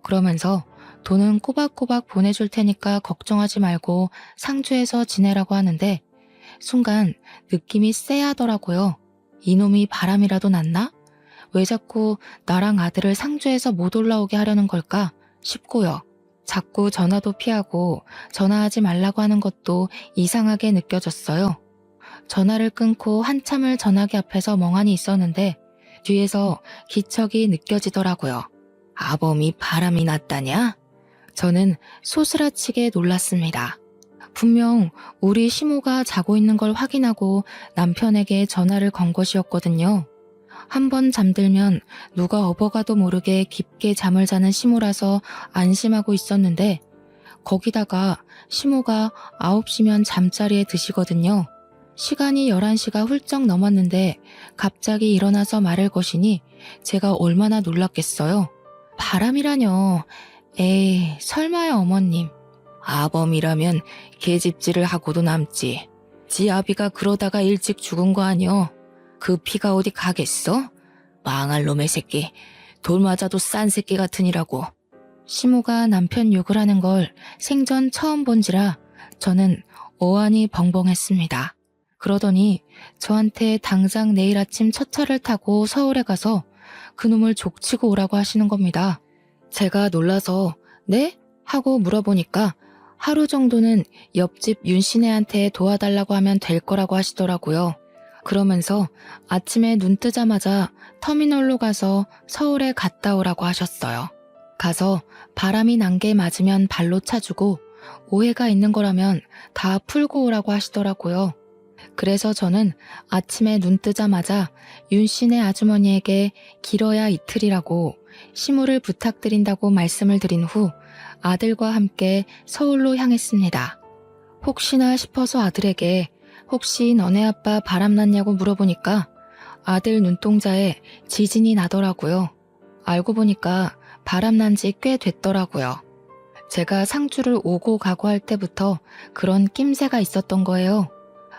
그러면서 돈은 꼬박꼬박 보내줄 테니까 걱정하지 말고 상주에서 지내라고 하는데 순간 느낌이 쎄하더라고요. 이놈이 바람이라도 났나? 왜 자꾸 나랑 아들을 상주에서 못 올라오게 하려는 걸까 싶고요. 자꾸 전화도 피하고 전화하지 말라고 하는 것도 이상하게 느껴졌어요. 전화를 끊고 한참을 전화기 앞에서 멍하니 있었는데 뒤에서 기척이 느껴지더라고요. 아범이 바람이 났다냐? 저는 소스라치게 놀랐습니다. 분명 우리 시모가 자고 있는 걸 확인하고 남편에게 전화를 건 것이었거든요. 한번 잠들면 누가 업어가도 모르게 깊게 잠을 자는 시모라서 안심하고 있었는데 거기다가 시모가 9시면 잠자리에 드시거든요. 시간이 11시가 훌쩍 넘었는데 갑자기 일어나서 말을 거시니 제가 얼마나 놀랐겠어요. 바람이라뇨. 에이, 설마요 어머님. 아범이라면 계집질을 하고도 남지. 지 아비가 그러다가 일찍 죽은 거 아니여. 그 피가 어디 가겠어? 망할 놈의 새끼. 돌 맞아도 싼 새끼 같으니라고. 시모가 남편 욕을 하는 걸 생전 처음 본지라 저는 어안이 벙벙했습니다. 그러더니 저한테 당장 내일 아침 첫 차를 타고 서울에 가서 그놈을 족치고 오라고 하시는 겁니다. 제가 놀라서 네? 하고 물어보니까 하루 정도는 옆집 윤씨네한테 도와달라고 하면 될 거라고 하시더라고요. 그러면서 아침에 눈 뜨자마자 터미널로 가서 서울에 갔다 오라고 하셨어요. 가서 바람이 난 게 맞으면 발로 차주고 오해가 있는 거라면 다 풀고 오라고 하시더라고요. 그래서 저는 아침에 눈 뜨자마자 윤씨네 아주머니에게 길어야 이틀이라고 시모를 부탁드린다고 말씀을 드린 후 아들과 함께 서울로 향했습니다. 혹시나 싶어서 아들에게 혹시 너네 아빠 바람났냐고 물어보니까 아들 눈동자에 지진이 나더라고요. 알고 보니까 바람난 지 꽤 됐더라고요. 제가 상주를 오고 가고 할 때부터 그런 낌새가 있었던 거예요.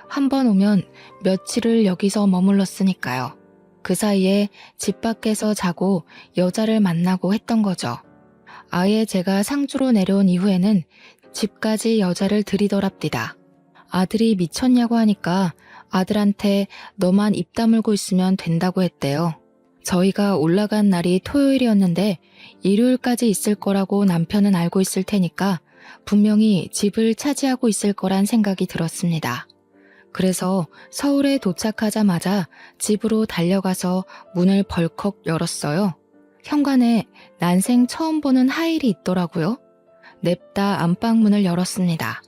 한 번 오면 며칠을 여기서 머물렀으니까요. 그 사이에 집 밖에서 자고 여자를 만나고 했던 거죠. 아예 제가 상주로 내려온 이후에는 집까지 여자를 들이더랍디다. 아들이 미쳤냐고 하니까 아들한테 너만 입 다물고 있으면 된다고 했대요. 저희가 올라간 날이 토요일이었는데 일요일까지 있을 거라고 남편은 알고 있을 테니까 분명히 집을 차지하고 있을 거란 생각이 들었습니다. 그래서 서울에 도착하자마자 집으로 달려가서 문을 벌컥 열었어요. 현관에 난생 처음 보는 하일이 있더라고요. 냅다 안방 문을 열었습니다.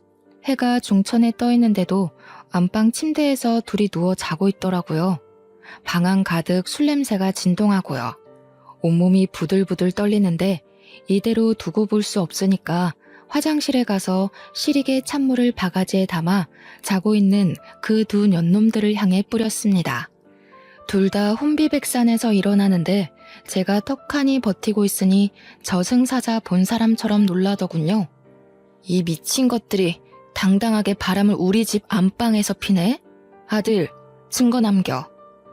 해가 중천에 떠 있는데도 안방 침대에서 둘이 누워 자고 있더라고요. 방 안 가득 술 냄새가 진동하고요. 온몸이 부들부들 떨리는데 이대로 두고 볼 수 없으니까 화장실에 가서 시리게 찬물을 바가지에 담아 자고 있는 그 두 년놈들을 향해 뿌렸습니다. 둘 다 혼비백산에서 일어나는데 제가 떡하니 버티고 있으니 저승사자 본 사람처럼 놀라더군요. 이 미친 것들이 당당하게 바람을 우리 집 안방에서 피네? 아들, 증거 남겨.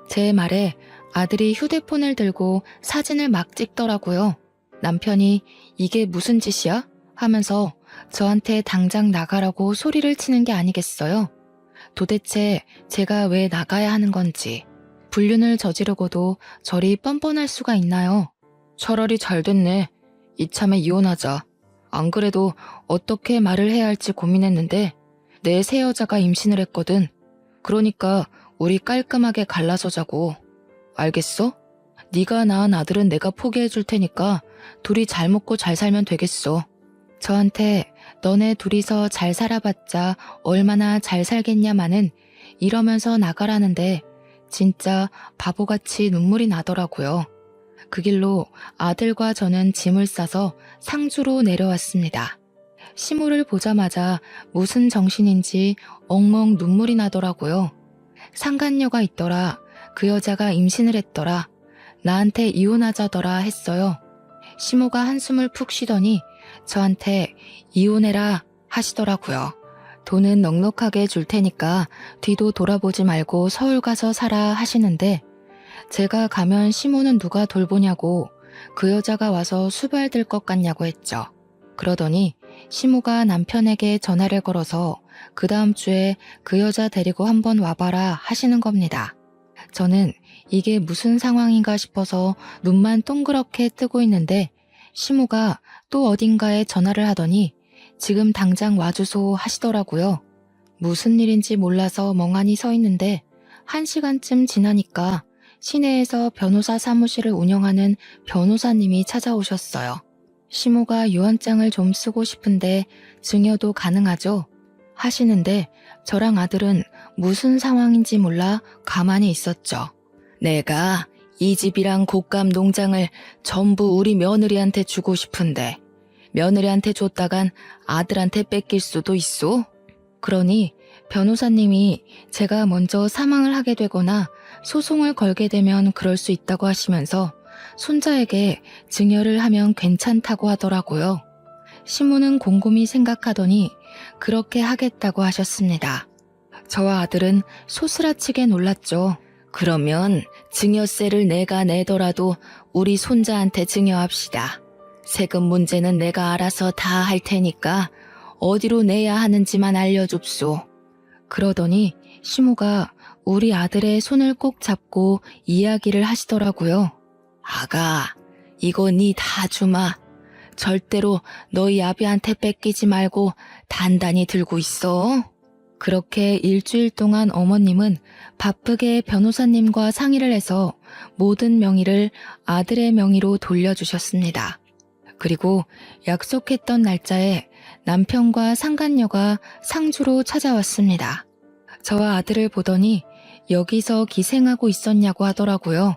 제 말에 아들이 휴대폰을 들고 사진을 막 찍더라고요. 남편이 이게 무슨 짓이야? 하면서 저한테 당장 나가라고 소리를 치는 게 아니겠어요? 도대체 제가 왜 나가야 하는 건지, 불륜을 저지르고도 저리 뻔뻔할 수가 있나요? 차라리 잘 됐네. 이참에 이혼하자. 안 그래도 어떻게 말을 해야 할지 고민했는데 내 새 여자가 임신을 했거든. 그러니까 우리 깔끔하게 갈라서 자고. 알겠어? 네가 낳은 아들은 내가 포기해 줄 테니까 둘이 잘 먹고 잘 살면 되겠어. 저한테 너네 둘이서 잘 살아봤자 얼마나 잘 살겠냐마는 이러면서 나가라는데 진짜 바보같이 눈물이 나더라고요. 그 길로 아들과 저는 짐을 싸서 상주로 내려왔습니다. 시모를 보자마자 무슨 정신인지 엉엉 눈물이 나더라고요. 상간녀가 있더라. 그 여자가 임신을 했더라. 나한테 이혼하자더라 했어요. 시모가 한숨을 푹 쉬더니 저한테 이혼해라 하시더라고요. 돈은 넉넉하게 줄 테니까 뒤도 돌아보지 말고 서울 가서 살아 하시는데 제가 가면 시모는 누가 돌보냐고 그 여자가 와서 수발될 것 같냐고 했죠. 그러더니 시모가 남편에게 전화를 걸어서 그 다음 주에 그 여자 데리고 한번 와봐라 하시는 겁니다. 저는 이게 무슨 상황인가 싶어서 눈만 동그랗게 뜨고 있는데 시모가 또 어딘가에 전화를 하더니 지금 당장 와주소 하시더라고요. 무슨 일인지 몰라서 멍하니 서 있는데 1시간쯤 지나니까 시내에서 변호사 사무실을 운영하는 변호사님이 찾아오셨어요. 시모가 유언장을 좀 쓰고 싶은데 증여도 가능하죠? 하시는데 저랑 아들은 무슨 상황인지 몰라 가만히 있었죠. 내가 이 집이랑 곶감 농장을 전부 우리 며느리한테 주고 싶은데 며느리한테 줬다간 아들한테 뺏길 수도 있소? 그러니 변호사님이 제가 먼저 사망을 하게 되거나 소송을 걸게 되면 그럴 수 있다고 하시면서 손자에게 증여를 하면 괜찮다고 하더라고요. 시모는 곰곰이 생각하더니 그렇게 하겠다고 하셨습니다. 저와 아들은 소스라치게 놀랐죠. 그러면 증여세를 내가 내더라도 우리 손자한테 증여합시다. 세금 문제는 내가 알아서 다 할 테니까 어디로 내야 하는지만 알려줍소. 그러더니 시모가 우리 아들의 손을 꼭 잡고 이야기를 하시더라고요. 아가, 이거 니 다 주마. 절대로 너희 아비한테 뺏기지 말고 단단히 들고 있어. 그렇게 일주일 동안 어머님은 바쁘게 변호사님과 상의를 해서 모든 명의를 아들의 명의로 돌려주셨습니다. 그리고 약속했던 날짜에 남편과 상간녀가 상주로 찾아왔습니다. 저와 아들을 보더니 여기서 기생하고 있었냐고 하더라고요.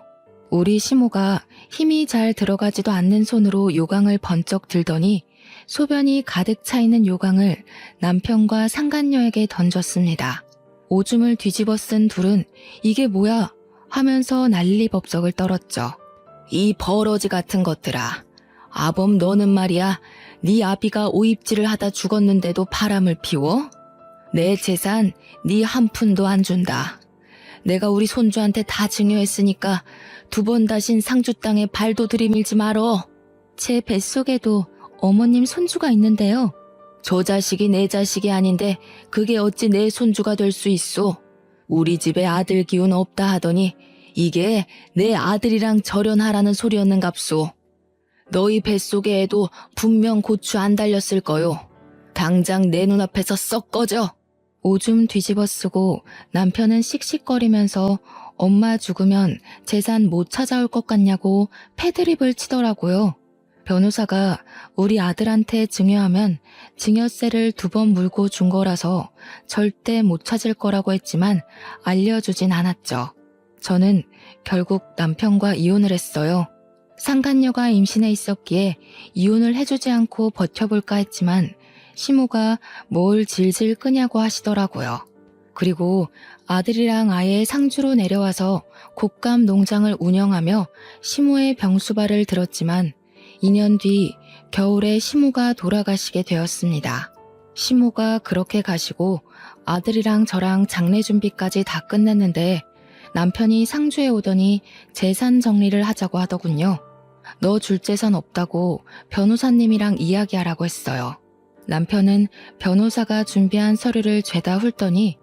우리 시모가 힘이 잘 들어가지도 않는 손으로 요강을 번쩍 들더니 소변이 가득 차 있는 요강을 남편과 상간녀에게 던졌습니다. 오줌을 뒤집어 쓴 둘은 이게 뭐야 하면서 난리법석을 떨었죠. 이 버러지 같은 것들아. 아범 너는 말이야. 네 아비가 오입질을 하다 죽었는데도 바람을 피워? 내 재산 네 한 푼도 안 준다. 내가 우리 손주한테 다 증여했으니까 두 번 다신 상주 땅에 발도 들이밀지 말어. 제 뱃속에도 어머님 손주가 있는데요. 저 자식이 내 자식이 아닌데 그게 어찌 내 손주가 될 수 있소. 우리 집에 아들 기운 없다 하더니 이게 내 아들이랑 절연하라는 소리였는갑소. 너희 뱃속에 애도 분명 고추 안 달렸을 거요. 당장 내 눈앞에서 썩 꺼져. 오줌 뒤집어 쓰고 남편은 씩씩거리면서 엄마 죽으면 재산 못 찾아올 것 같냐고 패드립을 치더라고요. 변호사가 우리 아들한테 증여하면 증여세를 2번 물고 준 거라서 절대 못 찾을 거라고 했지만 알려주진 않았죠. 저는 결국 남편과 이혼을 했어요. 상간녀가 임신해 있었기에 이혼을 해주지 않고 버텨볼까 했지만 시모가 뭘 질질 끄냐고 하시더라고요. 그리고 아들이랑 아예 상주로 내려와서 곶감 농장을 운영하며 시모의 병수발을 들었지만 2년 뒤 겨울에 시모가 돌아가시게 되었습니다. 시모가 그렇게 가시고 아들이랑 저랑 장례 준비까지 다 끝냈는데 남편이 상주에 오더니 재산 정리를 하자고 하더군요. 너 줄 재산 없다고 변호사님이랑 이야기하라고 했어요. 남편은 변호사가 준비한 서류를 죄다 훑더니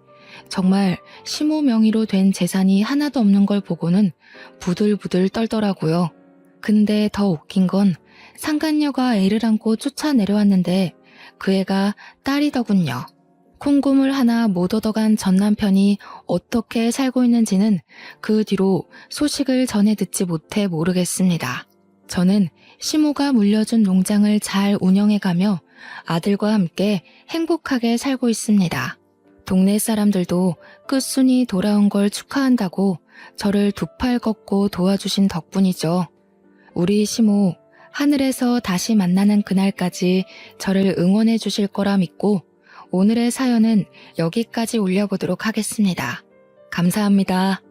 정말 시모 명의로 된 재산이 하나도 없는 걸 보고는 부들부들 떨더라고요. 근데 더 웃긴 건 상간녀가 애를 안고 쫓아 내려왔는데 그 애가 딸이더군요. 콩고물 하나 못 얻어간 전 남편이 어떻게 살고 있는지는 그 뒤로 소식을 전해 듣지 못해 모르겠습니다. 저는 시모가 물려준 농장을 잘 운영해가며 아들과 함께 행복하게 살고 있습니다. 동네 사람들도 끝순이 돌아온 걸 축하한다고 저를 두 팔 걷고 도와주신 덕분이죠. 우리 시모 하늘에서 다시 만나는 그날까지 저를 응원해 주실 거라 믿고 오늘의 사연은 여기까지 올려보도록 하겠습니다. 감사합니다.